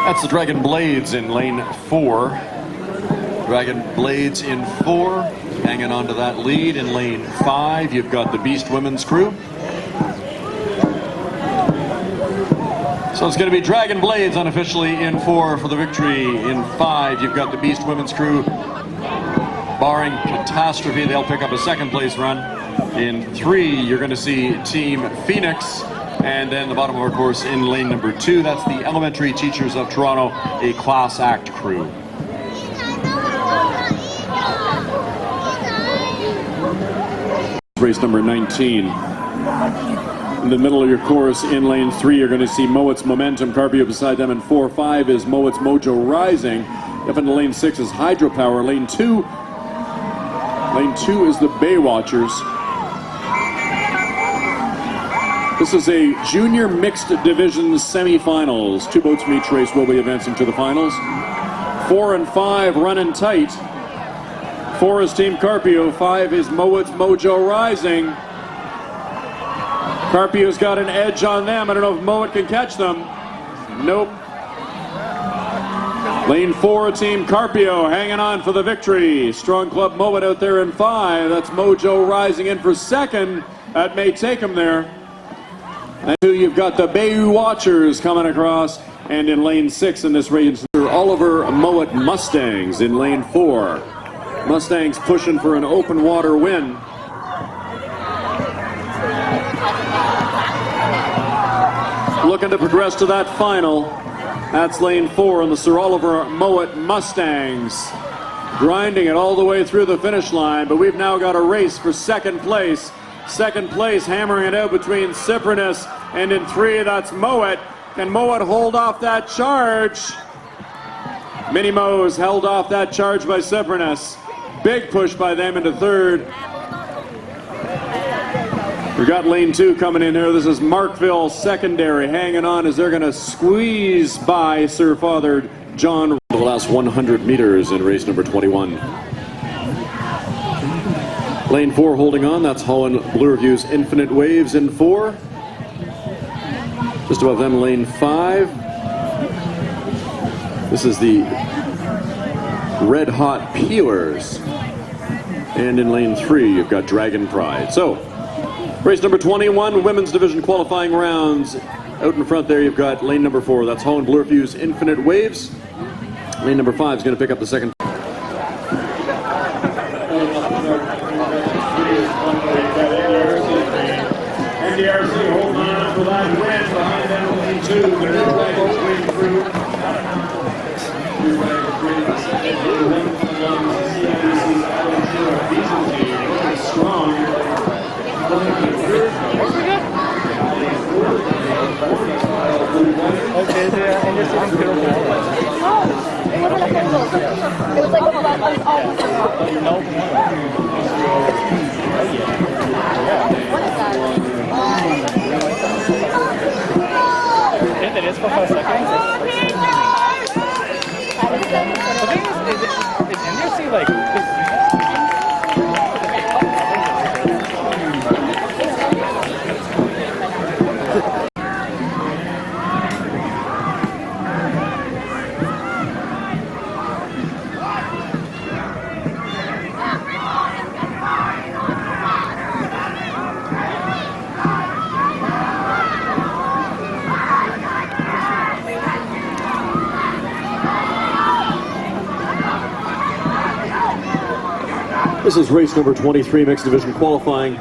That's the Dragon Blades in lane 4. Dragon Blades in 4, hanging on to that lead. In lane 5, you've got the Beast Women's Crew. So it's going to be Dragon Blades unofficially in 4 for the victory. In 5, you've got the Beast Women's Crew. Barring catastrophe, they'll pick up a second place run. In 3, you're going to see Team Phoenix. And then the bottom of our course in lane number 2, that's the Elementary Teachers of Toronto, a class act crew. Race number 19. In the middle of your course in lane 3, you're going to see Mowat's Momentum, Carpio beside them, and 4-5 is Mowat's Mojo Rising. Up into lane 6 is Hydropower. Lane 2 is the Baywatchers. This is a junior mixed division semifinals. 2 boats from each race will be advancing to the finals. 4 and 5 running tight. 4 is Team Carpio, 5 is Mowat's Mojo Rising. Carpio's got an edge on them. I don't know if Mowat can catch them. Nope. Lane 4, Team Carpio hanging on for the victory. Strong Club Mowat out there in 5. That's Mojo Rising in for second. That may take him there. And you've got the Bayou Watchers coming across, and in lane 6 in this race, Oliver Mowat Mustangs in lane 4. Mustangs pushing for an open water win. Looking to progress to that final. That's lane 4 in the Sir Oliver Mowat Mustangs. Grinding it all the way through the finish line, but we've now got a race for second place. Second place, hammering it out between Cyprinus, and in 3, that's Mowat. Can Mowat hold off that charge? Mini Mo's held off that charge by Cyprinus. Big push by them into 3rd. We've got lane 2 coming in here. This is Markville Secondary hanging on as they're going to squeeze by Sir Father John for the last 100 meters in race number 21. Lane 4 holding on, that's Holland Bloorview's Infinite Waves in 4. Just above them, lane 5. This is the Red Hot Peelers. And in lane 3, you've got Dragon Pride. So, race number 21, women's division qualifying rounds. Out in front there, you've got lane number 4, that's Holland Bloorview's Infinite Waves. Lane number 5 is going to pick up the second. NDRC holding on for that win. Behind them, lane 2, the New Dragons win through. New Dragons win the second. CIBC's Alan Shearer Beasley, looking strong. Okay, and you're so beautiful. It was like a if it is for 5 seconds. The thing is NDRC like This is race number 23, mixed division qualifying.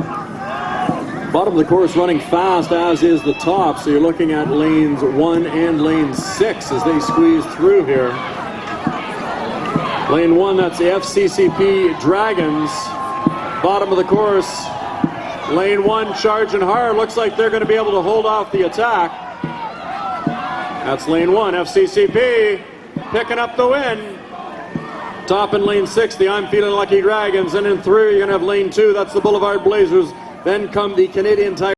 Bottom of the course running fast, as is the top. So you're looking at lanes 1 and lane 6 as they squeeze through here. Lane 1, that's the FCCP Dragons. Bottom of the course, lane 1 charging hard. Looks like they're going to be able to hold off the attack. That's lane 1, FCCP picking up the win. Top in lane 6, the I'm Feeling Lucky Dragons. And in 3, you're going to have lane 2, that's the Boulevard Blazers. Then come the Canadian Tigers.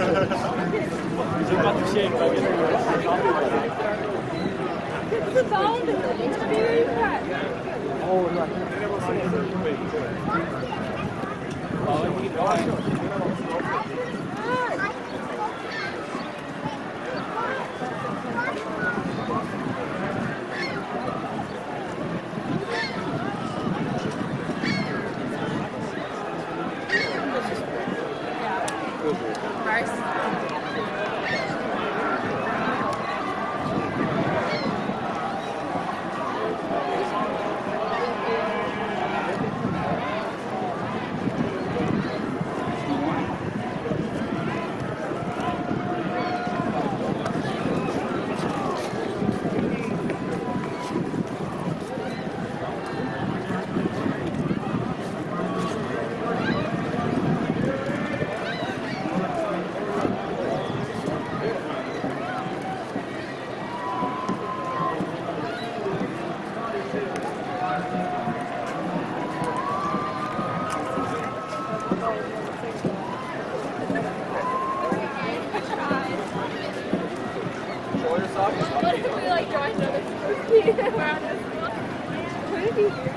He's about to shake like it's What if we like joined another team around this one? Would it be weird?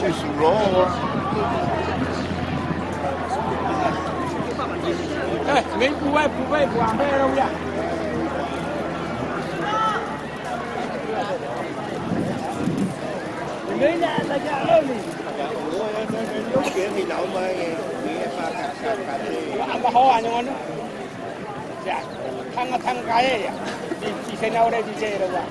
Just roll. Mấy cú bay quảng đây đâu nhỉ? Mấy là nhà đâu nhỉ? Điều kiện thì đậu mà Ăn bao hoa nhau nữa. Dạ, thằng cái này chị xe nào đây chị xe đâu ạ?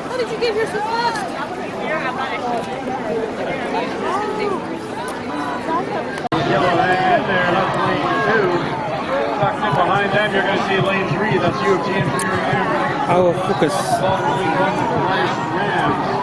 What did you give your supplies? Yellow hanging in there, that's lane 2. Tucked in behind them, you're going to see lane 3. That's U of T Engineering. Our focus. Rams.